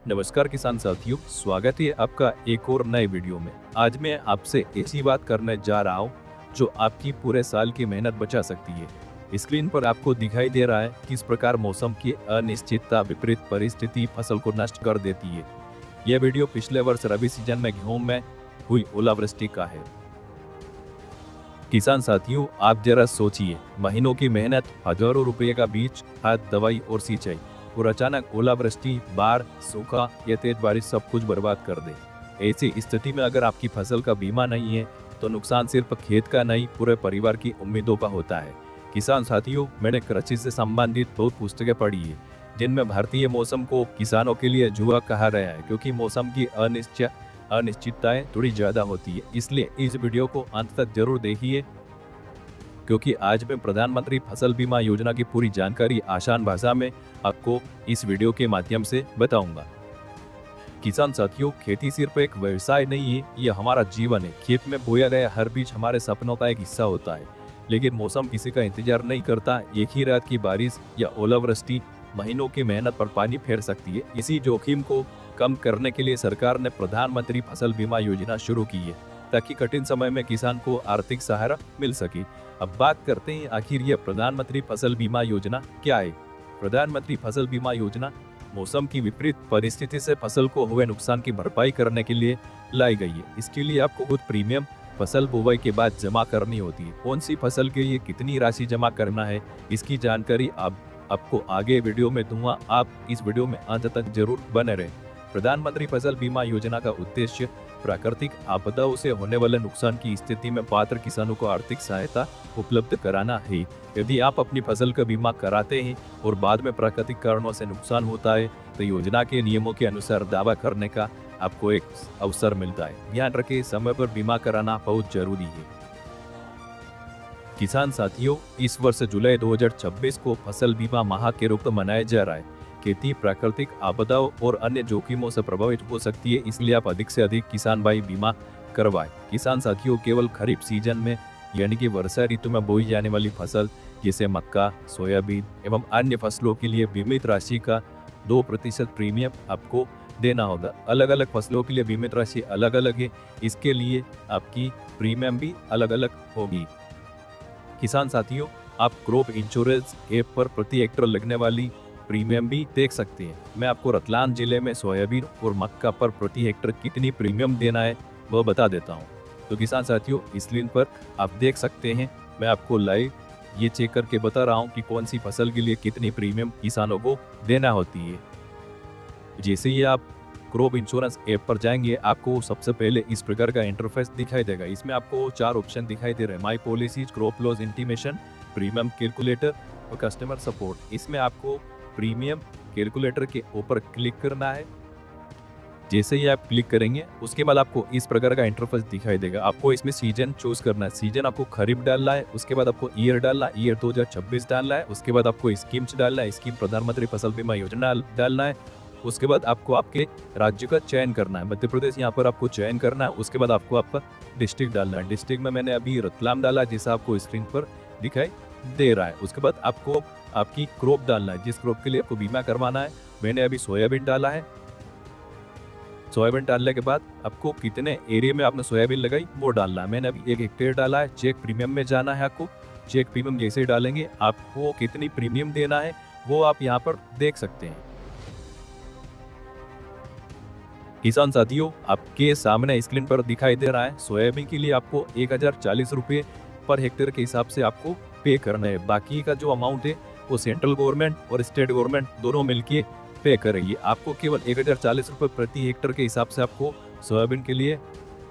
नमस्कार किसान साथियों, स्वागत है आपका एक और नए वीडियो में। आज मैं आपसे ऐसी बात करने जा रहा हूँ जो आपकी पूरे साल की मेहनत बचा सकती है। स्क्रीन पर आपको दिखाई दे रहा है किस प्रकार मौसम की अनिश्चितता विपरीत परिस्थिति फसल को नष्ट कर देती है। यह वीडियो पिछले वर्ष रबी सीजन में गेहूं में हुई ओलावृष्टि का है। किसान साथियों, आप जरा सोचिए, महीनों की मेहनत, हजारों रुपए का बीज, खाद, दवाई और सिंचाई, और अचानक ओलावृष्टि, बाढ़, सूखा या तेज बारिश सब कुछ बर्बाद कर दे। ऐसी स्थिति में अगर आपकी फसल का बीमा नहीं है तो नुकसान सिर्फ खेत का नहीं, पूरे परिवार की उम्मीदों का होता है। किसान साथियों, मैंने कृषि से संबंधित बहुत पुस्तकें पढ़ी है जिनमें भारतीय मौसम को किसानों के लिए जुआ कहा गया है, क्योंकि मौसम की अनिश्चितताएं थोड़ी ज्यादा होती है। इसलिए इस वीडियो को अंत तक जरूर देखिए, क्योंकि आज मैं प्रधानमंत्री फसल बीमा योजना की पूरी जानकारी आसान भाषा में आपको इस वीडियो के माध्यम से बताऊंगा। किसान साथियों, खेती सिर्फ एक व्यवसाय नहीं है, यह हमारा जीवन है। खेत में बोया गया हर बीज हमारे सपनों का एक हिस्सा होता है, लेकिन मौसम किसी का इंतजार नहीं करता। एक ही रात की बारिश या ओलावृष्टि महीनों की मेहनत पर पानी फेर सकती है। इसी जोखिम को कम करने के लिए सरकार ने प्रधानमंत्री फसल बीमा योजना शुरू की है, ताकि कठिन समय में किसान को आर्थिक सहारा मिल सके। अब बात करते हैं, आखिर यह प्रधानमंत्री फसल बीमा योजना क्या है। प्रधानमंत्री फसल बीमा योजना मौसम की विपरीत परिस्थिति से फसल को हुए नुकसान की भरपाई करने के लिए लाई गई है। इसके लिए आपको खुद प्रीमियम फसल बुवाई के बाद जमा करनी होती है। कौन सी फसल के लिए कितनी राशि जमा करना है, इसकी जानकारी आपको आगे वीडियो में दूंगा। आप इस वीडियो में अंत तक जरूर बने रहें। प्रधानमंत्री फसल बीमा योजना का उद्देश्य प्राकृतिक आपदाओं से होने वाले नुकसान की स्थिति में पात्र किसानों को आर्थिक सहायता उपलब्ध कराना है। यदि आप अपनी फसल का बीमा कराते हैं और बाद में प्राकृतिक कारणों से नुकसान होता है, तो योजना के नियमों के अनुसार दावा करने का आपको एक अवसर मिलता है। ध्यान रखें, समय पर बीमा कराना बहुत जरूरी है। किसान साथियों, इस वर्ष जुलाई 2026 को फसल बीमा माह के रूप में मनाया जा रहा है। खेती प्राकृतिक आपदाओं और अन्य जोखिमों से प्रभावित हो सकती है, इसलिए आप अधिक से अधिक किसान भाई बीमा करवाएं। किसान साथियों, केवल खरीफ सीजन में यानी कि वर्षा ऋतु में बोई जाने वाली फसल जैसे मक्का, सोयाबीन एवं अन्य फसलों के लिए बीमित राशि का 2% प्रीमियम आपको देना होगा। अलग अलग फसलों के लिए बीमित राशि अलग अलग है, इसके लिए आपकी प्रीमियम भी अलग अलग होगी। किसान साथियों, आप क्रॉप इंश्योरेंस ऐप पर प्रति हेक्टेयर लगने वाली प्रीमियम भी देख सकते हैं। मैं आपको रतलाम जिले में सोयाबीन और मक्का पर प्रति हेक्टेयर कितनी प्रीमियम देना है वह बता देता हूं। तो किसान साथियों, इस लिंक पर आप देख सकते हैं। मैं आपको लाइव ये चेक करके बता रहा हूं कि कौन सी फसल के लिए कितनी प्रीमियम किसानों को देना होती है। जैसे ही आप क्रॉप इंश्योरेंस ऐप पर जाएंगे, आपको सबसे पहले इस प्रकार का इंटरफेस दिखाई देगा। इसमें आपको 4 ऑप्शन दिखाई दे रहे हैं: my policies, crop loss intimation, premium calculator और कस्टमर सपोर्ट। इसमें आपको प्रीमियम कैलकुलेटर के ऊपर क्लिक करना है। जैसे ही आप क्लिक करेंगे, उसके बाद आपको इस प्रकार का इंटरफेस दिखाई देगा। आपको इसमें सीजन चूज करना है। सीजन आपको खरीफ डालना है, उसके बाद आपको ईयर डालना है, ईयर 2026 डालना है। उसके बाद आपको स्कीम्स डालना है, स्कीम प्रधानमंत्री फसल बीमा योजना डालना है। उसके बाद आपको आपके राज्य का चयन करना है, मध्य प्रदेश यहाँ पर आपको चयन करना है। उसके बाद आपको आपका डिस्ट्रिक्ट डालना है। डिस्ट्रिक्ट में मैंने अभी रतलाम डाला, जैसा आपको स्क्रीन पर दिखाई दे रहा है। उसके बाद आपको आपकी क्रॉप डालना है, जिस क्रॉप के लिए आपको बीमा करवाना है। मैंने अभी सोयाबीन डाला है। सोयाबीन डालने के बाद आपको कितने एरिया में आपने सोयाबीन लगाई वो डालना है। मैंने अभी 1 हेक्टेयर डाला है। चेक प्रीमियम में जाना है आपको। चेक प्रीमियम जैसे ही डालेंगे, आपको कितनी प्रीमियम देना है वो आप यहाँ पर देख सकते हैं। किसान साथियों, आपके सामने स्क्रीन पर दिखाई दे रहा है, सोयाबीन के लिए आपको 1040 रुपये पर हेक्टेयर के हिसाब से आपको पे करना है। बाकी का जो अमाउंट है वो सेंट्रल गवर्नमेंट और स्टेट गवर्नमेंट दोनों मिलकर पे करेगी। आपको केवल 1040 रुपये प्रति हेक्टेयर के हिसाब से आपको सोयाबीन के लिए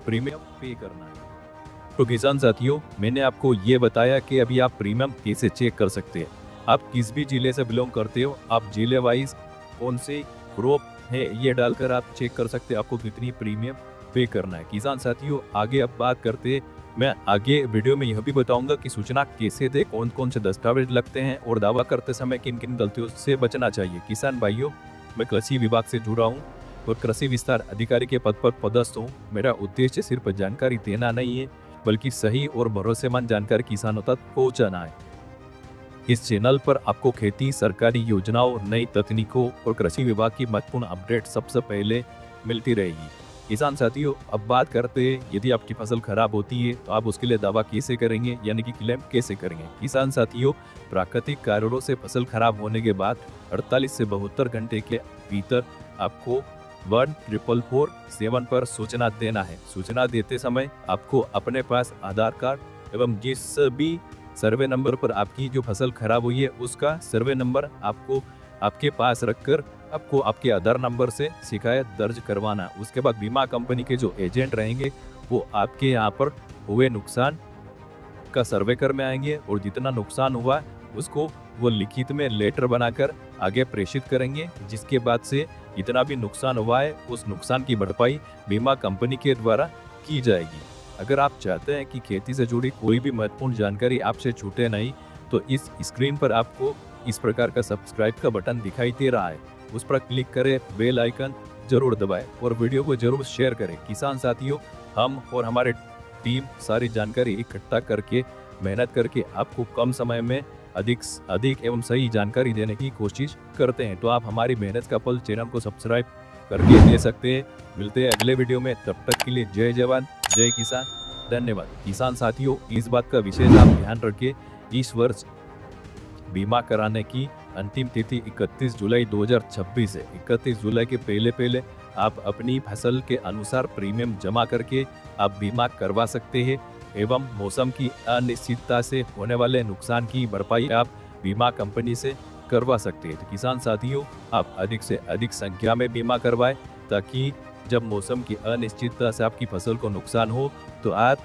प्रीमियम पे करना है। तो किसान साथियों, मैंने आपको ये बताया कि अभी आप प्रीमियम कैसे चेक कर सकते हैं। आप किस भी जिले से बिलोंग करते हो, आप जिले वाइज कौन से क्रॉप है ये डालकर आप चेक कर सकते हैं आपको कितनी प्रीमियम पे करना है। किसान साथियों, आगे अब बात करते हैं। मैं आगे वीडियो में यह भी बताऊंगा कि सूचना कैसे दे, कौन कौन से दस्तावेज लगते हैं और दावा करते समय किन किन गलतियों से बचना चाहिए। किसान भाइयों, मैं कृषि विभाग से जुड़ा हूं और कृषि विस्तार अधिकारी के पद पर पदस्थ हूं। मेरा उद्देश्य सिर्फ जानकारी देना नहीं है, बल्कि सही और भरोसेमंद जानकारी किसानों तक पहुंचाना है। इस चैनल पर आपको खेती, सरकारी योजनाओं, नई तकनीकों और कृषि विभाग की महत्वपूर्ण अपडेट सबसे पहले मिलती रहेगी। किसान साथियों, अब बात करते हैं, यदि आपकी फसल खराब होती है तो आप उसके लिए दावा कैसे करेंगे, यानी कि क्लेम कैसे करेंगे। किसान साथियों, प्राकृतिक कारणों से फसल खराब होने के बाद 48 से 72 घंटे के भीतर आपको 1444 पर सूचना देना है। सूचना देते समय आपको अपने पास आधार कार्ड एवं जिस भी सर्वे नंबर पर आपकी जो फसल खराब हुई है उसका सर्वे नंबर आपको आपके पास रखकर आपको आपके आधार नंबर से शिकायत दर्ज करवाना। उसके बाद बीमा कंपनी के जो एजेंट रहेंगे वो आपके यहाँ पर हुए नुकसान का सर्वे करने आएंगे और जितना नुकसान हुआ उसको वो लिखित में लेटर बनाकर आगे प्रेषित करेंगे, जिसके बाद से जितना भी नुकसान हुआ है उस नुकसान की भरपाई बीमा कंपनी के द्वारा की जाएगी। अगर आप चाहते हैं कि खेती से जुड़ी कोई भी महत्वपूर्ण जानकारी आपसे छूटे नहीं, तो इस स्क्रीन पर आपको इस प्रकार का सब्सक्राइब का बटन दिखाई दे रहा है, उस पर क्लिक करें, बेल आइकन जरूर दबाएं और वीडियो को जरूर शेयर करें। किसान साथियों, हम और हमारे टीम सारी जानकारी इकट्ठा करके मेहनत करके आपको कम समय में अधिक एवं सही जानकारी देने की कोशिश करते हैं। तो आप हमारी मेहनत का फल चैनल को सब्सक्राइब करके दे सकते हैं। मिलते हैं अगले वीडियो में, तब तक के लिए जय जवान जय किसान, धन्यवाद। किसान साथियों, इस बात का विशेष आप ध्यान रखिए, इस वर्ष बीमा कराने की अंतिम तिथि 31 जुलाई 2026 है। 31 जुलाई के पहले आप अपनी फसल के अनुसार प्रीमियम जमा करके आप बीमा करवा सकते हैं एवं मौसम की अनिश्चितता से होने वाले नुकसान की भरपाई आप बीमा कंपनी से करवा सकते हैं। तो किसान साथियों, आप अधिक से अधिक संख्या में बीमा करवाएं ताकि जब मौसम की अनिश्चितता से आपकी फसल को नुकसान हो तो आप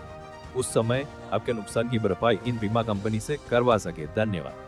उस समय आपके नुकसान की भरपाई इन बीमा कंपनी से करवा सके। धन्यवाद।